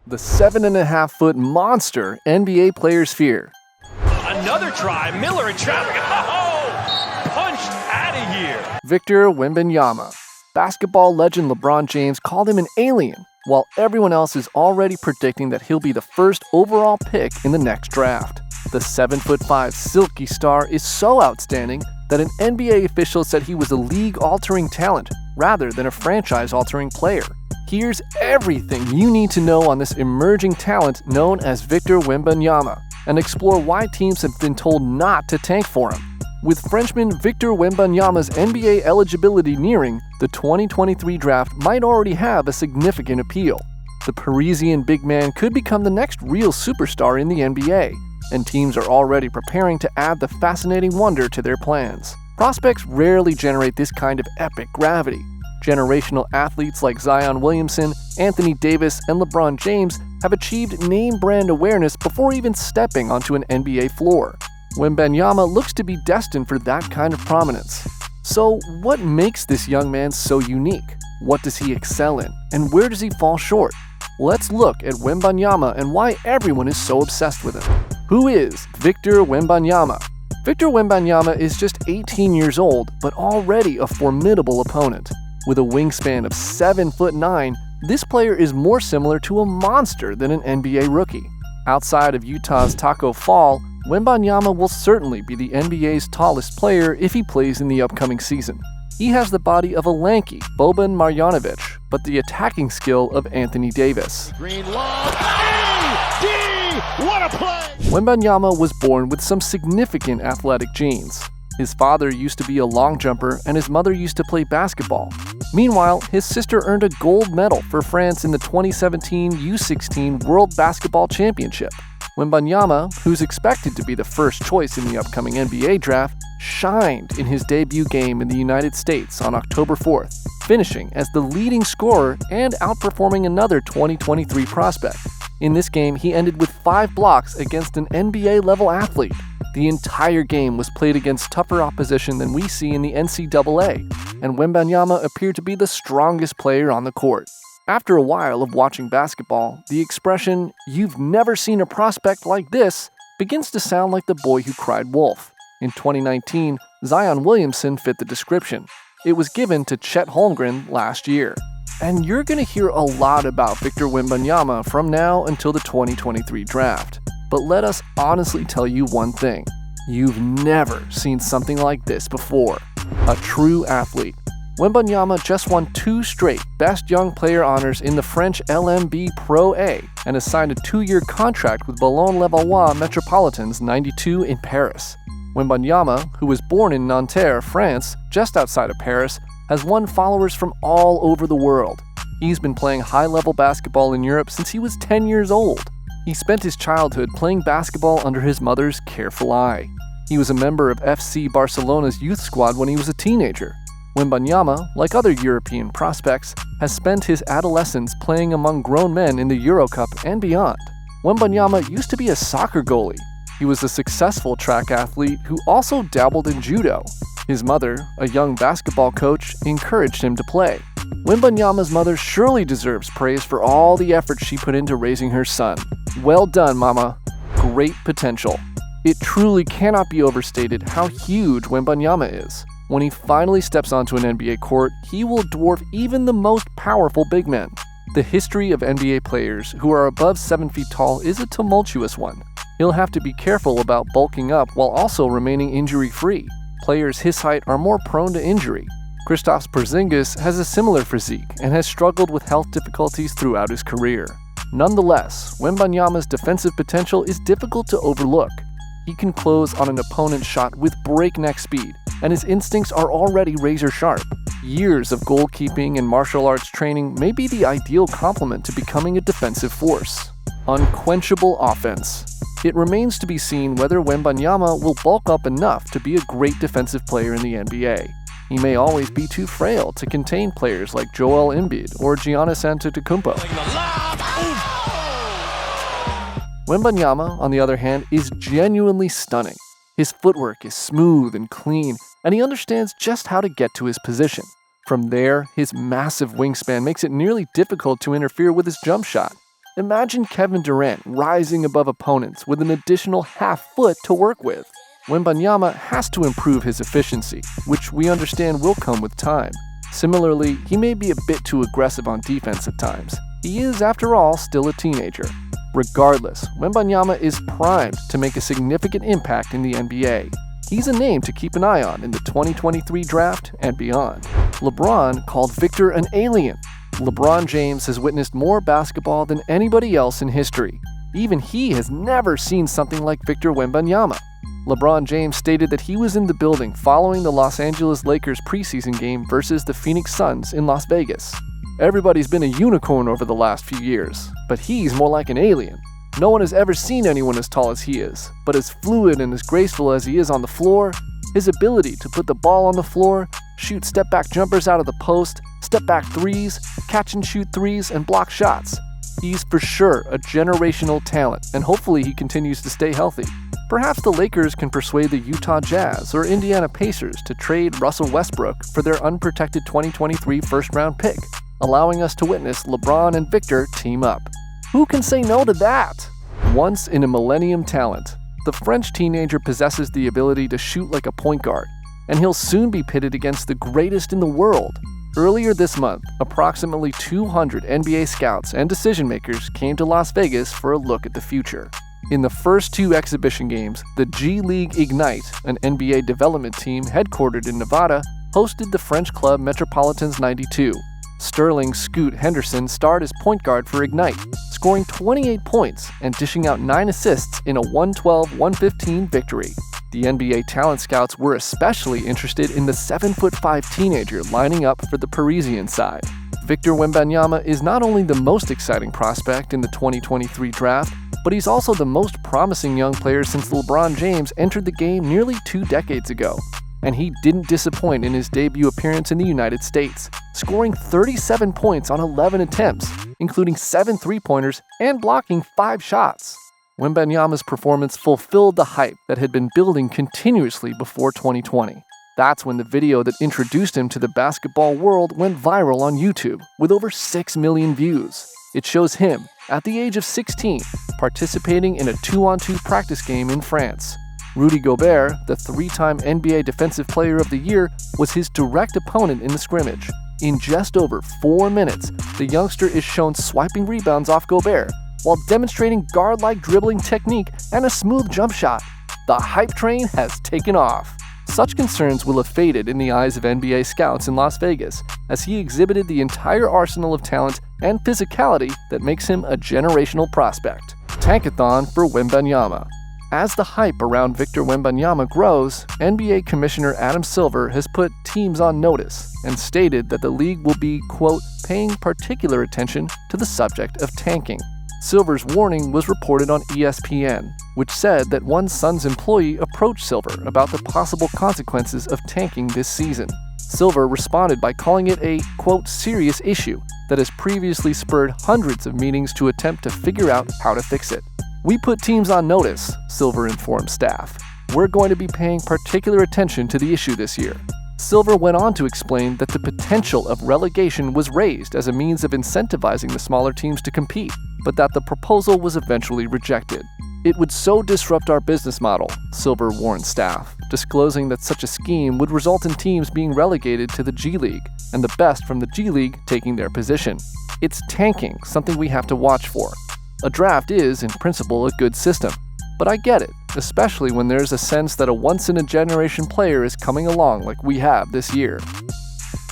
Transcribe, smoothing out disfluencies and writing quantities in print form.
the 7.5-foot monster NBA players fear. Another try, Miller in traffic. Oh, punched out of here. Victor Wembanyama. Basketball legend LeBron James called him an alien, while everyone else is already predicting that he'll be the first overall pick in the next draft. The 7'5" silky star is so outstanding that an NBA official said he was a league-altering talent rather than a franchise-altering player. Here's everything you need to know on this emerging talent known as Victor Wembanyama, and explore why teams have been told not to tank for him. With Frenchman Victor Wembanyama's NBA eligibility nearing, the 2023 draft might already have a significant appeal. The Parisian big man could become the next real superstar in the NBA, and teams are already preparing to add the fascinating wonder to their plans. Prospects rarely generate this kind of epic gravity. Generational athletes like Zion Williamson, Anthony Davis, and LeBron James have achieved name-brand awareness before even stepping onto an NBA floor. Wembanyama looks to be destined for that kind of prominence. So, what makes this young man so unique? What does he excel in? And where does he fall short? Let's look at Wembanyama and why everyone is so obsessed with him. Who is Victor Wembanyama? Victor Wembanyama is just 18 years old, but already a formidable opponent. With a wingspan of 7'9", this player is more similar to a monster than an NBA rookie. Outside of Utah's Taco Fall, Wembanyama will certainly be the NBA's tallest player if he plays in the upcoming season. He has the body of a lanky Boban Marjanovic, but the attacking skill of Anthony Davis. Green lob. What a play! Wembanyama was born with some significant athletic genes. His father used to be a long jumper and his mother used to play basketball. Meanwhile, his sister earned a gold medal for France in the 2017 U16 World Basketball Championship. Wembanyama, who's expected to be the first choice in the upcoming NBA draft, shined in his debut game in the United States on October 4th, finishing as the leading scorer and outperforming another 2023 prospect. In this game, he ended with 5 blocks against an NBA-level athlete. The entire game was played against tougher opposition than we see in the NCAA, and Wembanyama appeared to be the strongest player on the court. After a while of watching basketball, the expression, "you've never seen a prospect like this," begins to sound like the boy who cried wolf. In 2019, Zion Williamson fit the description. It was given to Chet Holmgren last year. And you're going to hear a lot about Victor Wembanyama from now until the 2023 draft. But let us honestly tell you one thing. You've never seen something like this before. A true athlete. Wembanyama just won 2 straight Best Young Player honors in the French LMB Pro A and has signed a 2-year contract with Boulogne-Levallois Metropolitans 92 in Paris. Wembanyama, who was born in Nanterre, France, just outside of Paris, has won followers from all over the world. He's been playing high-level basketball in Europe since he was 10 years old. He spent his childhood playing basketball under his mother's careful eye. He was a member of FC Barcelona's youth squad when he was a teenager. Wembanyama, like other European prospects, has spent his adolescence playing among grown men in the Euro Cup and beyond. Wembanyama used to be a soccer goalie. He was a successful track athlete who also dabbled in judo. His mother, a young basketball coach, encouraged him to play. Wembanyama's mother surely deserves praise for all the effort she put into raising her son. Well done, Mama. Great potential. It truly cannot be overstated how huge Wembanyama is. When he finally steps onto an NBA court, he will dwarf even the most powerful big men. The history of NBA players who are above 7 feet tall is a tumultuous one. He'll have to be careful about bulking up while also remaining injury-free. Players his height are more prone to injury. Kristaps Porzingis has a similar physique and has struggled with health difficulties throughout his career. Nonetheless, Wembanyama's defensive potential is difficult to overlook. He can close on an opponent's shot with breakneck speed, and his instincts are already razor-sharp. Years of goalkeeping and martial arts training may be the ideal complement to becoming a defensive force. Unquenchable offense. It remains to be seen whether Wembanyama will bulk up enough to be a great defensive player in the NBA. He may always be too frail to contain players like Joel Embiid or Giannis Antetokounmpo. Wembanyama, on the other hand, is genuinely stunning. His footwork is smooth and clean, and he understands just how to get to his position. From there, his massive wingspan makes it nearly difficult to interfere with his jump shot. Imagine Kevin Durant rising above opponents with an additional half foot to work with. Wembanyama has to improve his efficiency, which we understand will come with time. Similarly, he may be a bit too aggressive on defense at times. He is, after all, still a teenager. Regardless, Wembanyama is primed to make a significant impact in the NBA. He's a name to keep an eye on in the 2023 draft and beyond. LeBron called Victor an alien. LeBron James has witnessed more basketball than anybody else in history. Even he has never seen something like Victor Wembanyama. LeBron James stated that he was in the building following the Los Angeles Lakers preseason game versus the Phoenix Suns in Las Vegas. Everybody's been a unicorn over the last few years, but he's more like an alien. No one has ever seen anyone as tall as he is, but as fluid and as graceful as he is on the floor, his ability to put the ball on the floor, shoot step-back jumpers out of the post, step-back threes, catch and shoot threes, and block shots. He's for sure a generational talent, and hopefully he continues to stay healthy. Perhaps the Lakers can persuade the Utah Jazz or Indiana Pacers to trade Russell Westbrook for their unprotected 2023 first-round pick, allowing us to witness LeBron and Victor team up. Who can say no to that? Once-in-a-millennium talent, the French teenager possesses the ability to shoot like a point guard, and he'll soon be pitted against the greatest in the world. Earlier this month, approximately 200 NBA scouts and decision-makers came to Las Vegas for a look at the future. In the first two exhibition games, the G League Ignite, an NBA development team headquartered in Nevada, hosted the French club Metropolitans 92. Sterling "Scoot" Henderson starred as point guard for Ignite, scoring 28 points and dishing out 9 assists in a 112-115 victory. The NBA talent scouts were especially interested in the 7'5" teenager lining up for the Parisian side. Victor Wembanyama is not only the most exciting prospect in the 2023 draft, but he's also the most promising young player since LeBron James entered the game nearly 2 decades ago. And he didn't disappoint in his debut appearance in the United States, scoring 37 points on 11 attempts, including 7 three-pointers and blocking 5 shots. Wembanyama's performance fulfilled the hype that had been building continuously before 2020. That's when the video that introduced him to the basketball world went viral on YouTube, with over 6 million views. It shows him, at the age of 16, participating in a 2-on-2 practice game in France. Rudy Gobert, the 3-time NBA Defensive Player of the Year, was his direct opponent in the scrimmage. In just over 4 minutes, the youngster is shown swiping rebounds off Gobert, while demonstrating guard-like dribbling technique and a smooth jump shot. The hype train has taken off. Such concerns will have faded in the eyes of NBA scouts in Las Vegas, as he exhibited the entire arsenal of talent and physicality that makes him a generational prospect. Tankathon for Wembanyama. As the hype around Victor Wembanyama grows, NBA Commissioner Adam Silver has put teams on notice and stated that the league will be, quote, paying particular attention to the subject of tanking. Silver's warning was reported on ESPN, which said that one Suns employee approached Silver about the possible consequences of tanking this season. Silver responded by calling it a, quote, serious issue that has previously spurred hundreds of meetings to attempt to figure out how to fix it. "We put teams on notice," Silver informed staff. "We're going to be paying particular attention to the issue this year." Silver went on to explain that the potential of relegation was raised as a means of incentivizing the smaller teams to compete, but that the proposal was eventually rejected. "It would so disrupt our business model," Silver warned staff, disclosing that such a scheme would result in teams being relegated to the G League, and the best from the G League taking their position. "It's tanking, something we have to watch for. A draft is, in principle, a good system. But I get it, especially when there's a sense that a once-in-a-generation player is coming along like we have this year."